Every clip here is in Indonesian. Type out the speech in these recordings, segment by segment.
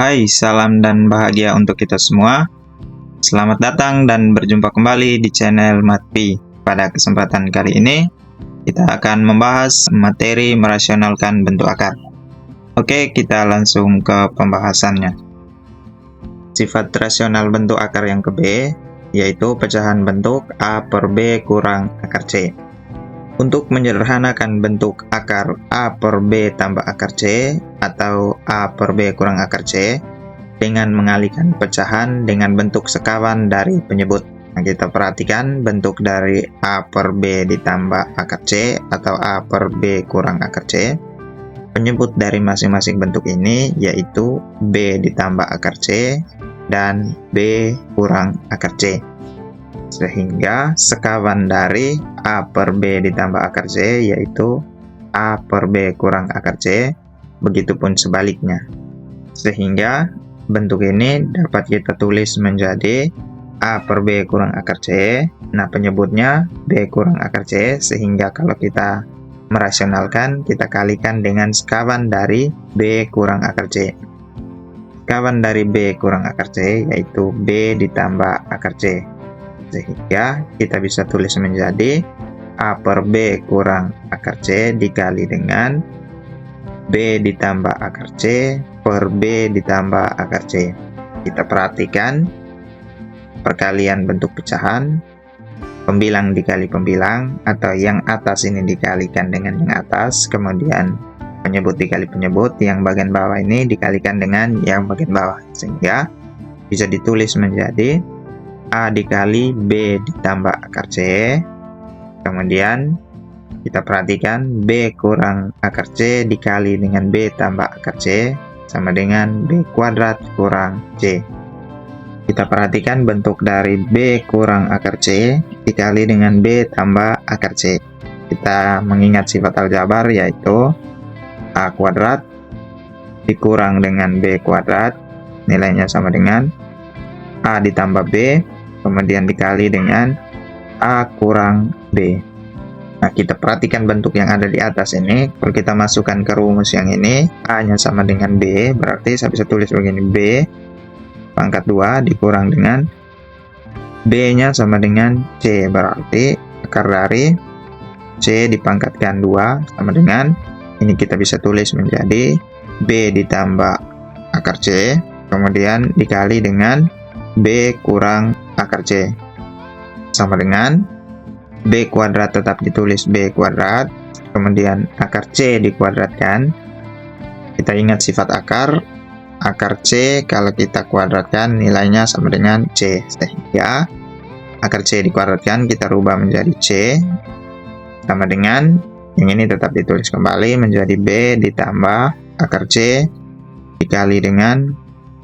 Hai, salam dan bahagia untuk kita semua. Selamat datang dan berjumpa kembali di channel Matpi. Pada kesempatan kali ini, kita akan membahas materi merasionalkan bentuk akar. Oke, kita langsung ke pembahasannya. Sifat rasional bentuk akar yang ke B, yaitu pecahan bentuk A per B kurang akar C. Untuk menyederhanakan bentuk akar A per B tambah akar C atau A per B kurang akar C dengan mengalihkan pecahan dengan bentuk sekawan dari penyebut. Nah, kita perhatikan bentuk dari A per B ditambah akar C atau A per B kurang akar C. Penyebut dari masing-masing bentuk ini yaitu B ditambah akar C dan B kurang akar C. Sehingga sekawan dari A per B ditambah akar C yaitu A per B kurang akar C, begitupun sebaliknya. Sehingga bentuk ini dapat kita tulis menjadi A per B kurang akar C. Nah, penyebutnya B kurang akar C, sehingga kalau kita merasionalkan, kita kalikan dengan sekawan dari B kurang akar C. Sekawan dari B kurang akar C yaitu B ditambah akar C. Sehingga kita bisa tulis menjadi A per B kurang akar C dikali dengan B ditambah akar C per B ditambah akar C. Kita perhatikan perkalian bentuk pecahan, pembilang dikali pembilang, atau yang atas ini dikalikan dengan yang atas, kemudian penyebut dikali penyebut, yang bagian bawah ini dikalikan dengan yang bagian bawah, sehingga bisa ditulis menjadi A dikali B ditambah akar C. Kemudian kita perhatikan B kurang akar C dikali dengan B tambah akar C sama dengan B kuadrat kurang C. Kita perhatikan bentuk dari B kurang akar C dikali dengan B tambah akar C. Kita mengingat sifat aljabar yaitu A kuadrat dikurang dengan B kuadrat, nilainya sama dengan A ditambah B, kemudian dikali dengan A kurang B. Nah, kita perhatikan bentuk yang ada di atas ini. Kalau kita masukkan ke rumus yang ini, A-nya sama dengan B, berarti saya bisa tulis begini, B pangkat 2 dikurang dengan B-nya sama dengan C, berarti akar dari C dipangkatkan 2 sama dengan, ini kita bisa tulis menjadi B ditambah akar C, kemudian dikali dengan B kurang akar C sama dengan B kuadrat, tetap ditulis B kuadrat, kemudian akar C dikuadratkan. Kita ingat sifat akar C kalau kita kuadratkan nilainya sama dengan C, sehingga akar C dikuadratkan kita rubah menjadi C sama dengan yang ini tetap ditulis kembali menjadi B ditambah akar C dikali dengan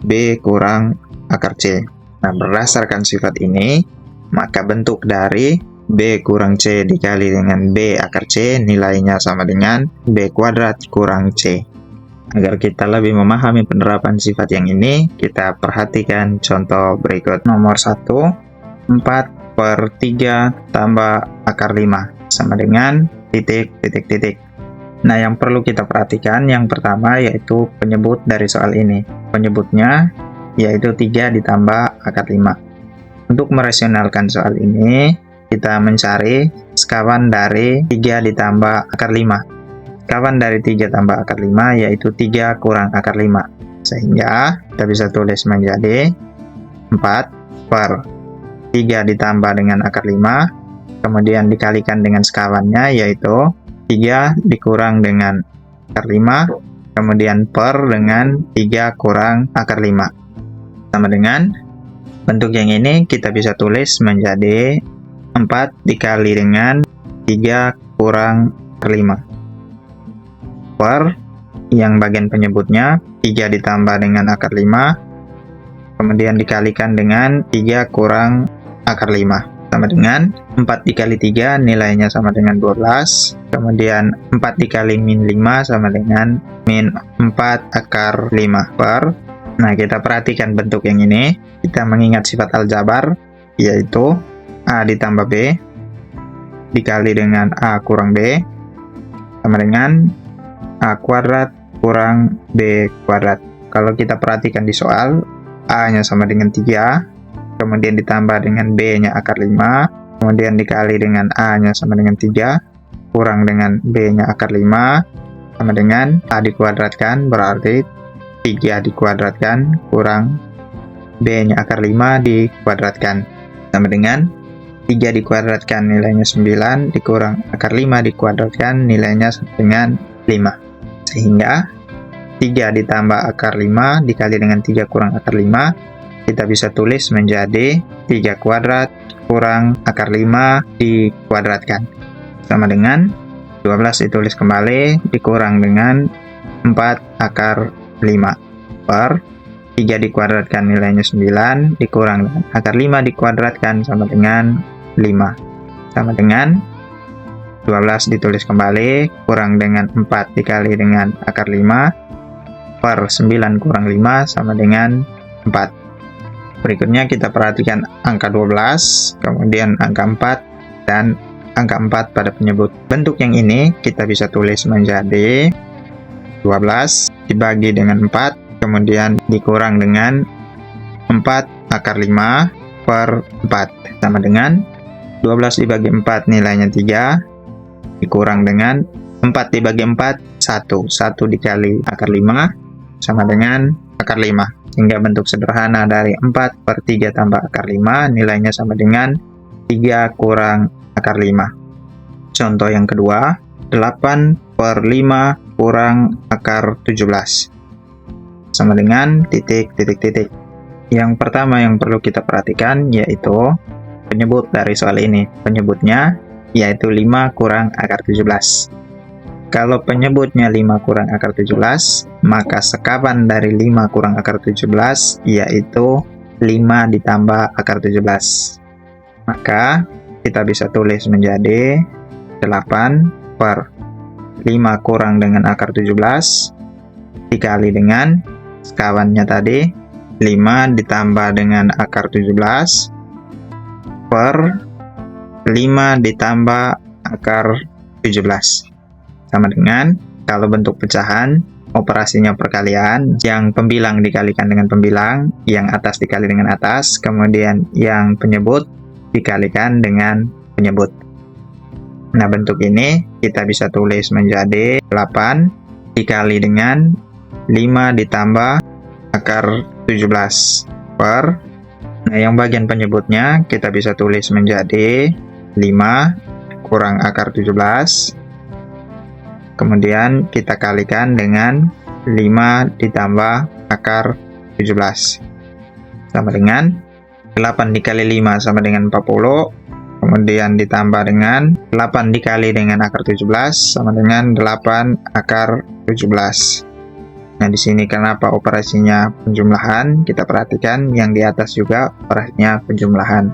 B kurang akar C. Nah, berdasarkan sifat ini, maka bentuk dari B kurang C dikali dengan B akar C nilainya sama dengan B kuadrat kurang C. Agar kita lebih memahami penerapan sifat yang ini, kita perhatikan contoh berikut. Nomor 1, 4 per 3 tambah akar 5 sama dengan titik. Nah, yang perlu kita perhatikan yang pertama yaitu penyebut dari soal ini. Penyebutnya yaitu 3 ditambah akar 5. Untuk merasionalkan soal ini, kita mencari sekawan dari 3 ditambah akar 5. Sekawan dari 3 tambah akar 5 yaitu 3 kurang akar 5. Sehingga kita bisa tulis menjadi 4 per 3 ditambah dengan akar 5, kemudian dikalikan dengan sekawannya yaitu 3 dikurang dengan akar 5, kemudian per dengan 3 kurang akar 5. Sama dengan bentuk yang ini kita bisa tulis menjadi 4 dikali dengan 3 kurang akar 5 per yang bagian penyebutnya 3 ditambah dengan akar 5, kemudian dikalikan dengan 3 kurang akar 5 sama dengan 4 dikali 3 nilainya sama dengan 12, kemudian 4 dikali min 5 sama dengan min 4 akar 5 per. Nah, kita perhatikan bentuk yang ini. Kita mengingat sifat aljabar yaitu A ditambah B dikali dengan A kurang B sama dengan A kuadrat kurang B kuadrat. kalau kita perhatikan di soal, A-nya sama dengan 3, kemudian ditambah dengan B-nya akar 5, kemudian dikali dengan A-nya sama dengan 3, kurang dengan B-nya akar 5, sama dengan A dikuadratkan, berarti 3 dikuadratkan, kurang B-nya akar 5 dikuadratkan, sama dengan 3 dikuadratkan nilainya 9, dikurang akar 5 dikuadratkan, nilainya sama dengan 5. Sehingga 3 ditambah akar 5 dikali dengan 3 kurang akar 5, kita bisa tulis menjadi 3 kuadrat kurang akar 5 dikuadratkan, sama dengan 12 ditulis kembali dikurang dengan 4 akar 5 per 3 dikuadratkan nilainya 9, dikurang dengan akar 5 dikuadratkan, sama dengan 5, sama dengan 12 ditulis kembali kurang dengan 4 dikali dengan akar 5 per 9 kurang 5 sama dengan 4. Berikutnya kita perhatikan angka 12, kemudian angka 4, dan angka 4 pada penyebut. Bentuk yang ini kita bisa tulis menjadi 12 dibagi dengan 4, kemudian dikurang dengan 4 akar 5 per 4, sama dengan 12 dibagi 4 nilainya 3, dikurang dengan 4 dibagi 4, 1 dikali akar 5, sama dengan akar 5, sehingga bentuk sederhana dari 4 per 3 tambah akar 5 nilainya sama dengan 3 kurang akar 5. Contoh yang kedua, 8 per 5 kurang akar 17 sama dengan titik. Yang pertama yang perlu kita perhatikan yaitu penyebut dari soal ini. Penyebutnya yaitu 5 kurang akar 17. Kalau penyebutnya 5 kurang akar 17, maka sekawan dari 5 kurang akar 17 yaitu 5 ditambah akar 17. Maka kita bisa tulis menjadi 8 per 5 kurang dengan akar 17 dikali dengan sekawannya tadi 5 ditambah dengan akar 17 per 5 ditambah akar 17. Sama dengan, kalau bentuk pecahan, operasinya perkalian, yang pembilang dikalikan dengan pembilang, yang atas dikali dengan atas, kemudian yang penyebut dikalikan dengan penyebut. Nah, bentuk ini kita bisa tulis menjadi 8 dikali dengan 5 ditambah akar 17 per, nah yang bagian penyebutnya kita bisa tulis menjadi 5 kurang akar 17, kemudian kita kalikan dengan 5 ditambah akar 17, sama dengan 8 dikali 5 sama dengan 40, kemudian ditambah dengan 8 dikali dengan akar 17 sama dengan 8 akar 17. Nah, di sini kenapa operasinya penjumlahan? Kita perhatikan yang di atas juga operasinya penjumlahan.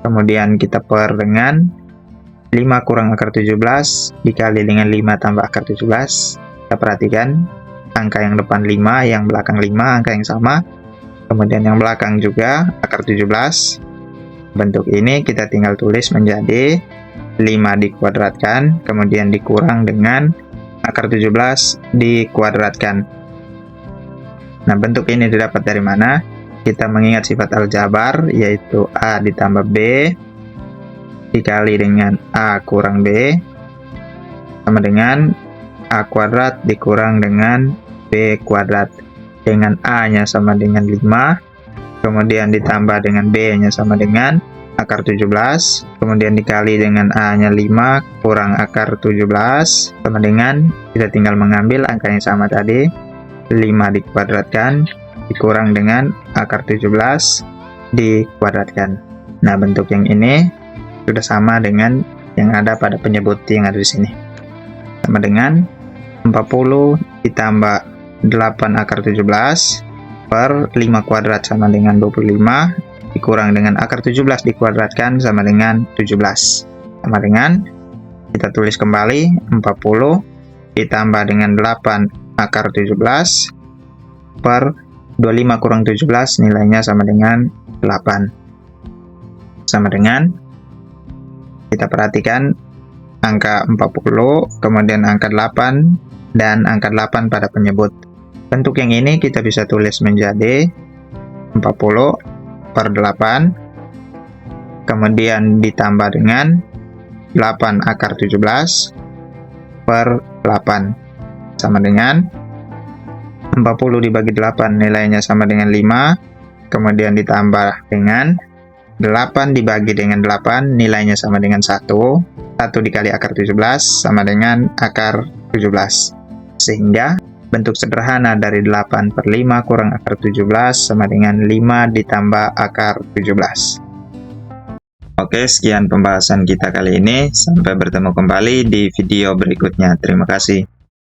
Kemudian kita per dengan 5 kurang akar 17 dikali dengan 5 tambah akar 17. Kita perhatikan angka yang depan 5, yang belakang 5, angka yang sama. Kemudian yang belakang juga akar 17. Bentuk ini kita tinggal tulis menjadi 5 dikuadratkan, kemudian dikurang dengan akar 17 dikuadratkan. Nah, bentuk ini didapat dari mana? Kita mengingat sifat aljabar, yaitu A ditambah B dikali dengan A kurang B sama dengan A kuadrat dikurang dengan B kuadrat, dengan A-nya sama dengan 5, kemudian ditambah dengan B-nya sama dengan akar 17, kemudian dikali dengan A-nya 5 kurang akar 17, sama dengan kita tinggal mengambil angka yang sama tadi, 5 dikuadratkan dikurang dengan akar 17 dikuadratkan. Nah, bentuk yang ini sudah sama dengan yang ada pada penyebut yang ada di sini. Sama dengan 40 ditambah 8 akar 17 per 5 kuadrat sama dengan 25 dikurang dengan akar 17 dikuadratkan sama dengan 17. Sama dengan kita tulis kembali 40 ditambah dengan 8 akar 17 per 25 kurang 17 nilainya sama dengan 8. Sama dengan kita perhatikan angka 40, kemudian angka 8, dan angka 8 pada penyebut. Bentuk yang ini kita bisa tulis menjadi 40 per 8, kemudian ditambah dengan 8 akar 17 per 8, sama dengan 40 dibagi 8 nilainya sama dengan 5, kemudian ditambah dengan 8 dibagi dengan 8 nilainya sama dengan 1 dikali akar 17 sama dengan akar 17, sehingga bentuk sederhana dari 8 per 5 kurang akar 17 sama dengan 5 ditambah akar 17. Oke, sekian pembahasan kita kali ini. Sampai bertemu kembali di video berikutnya. Terima kasih.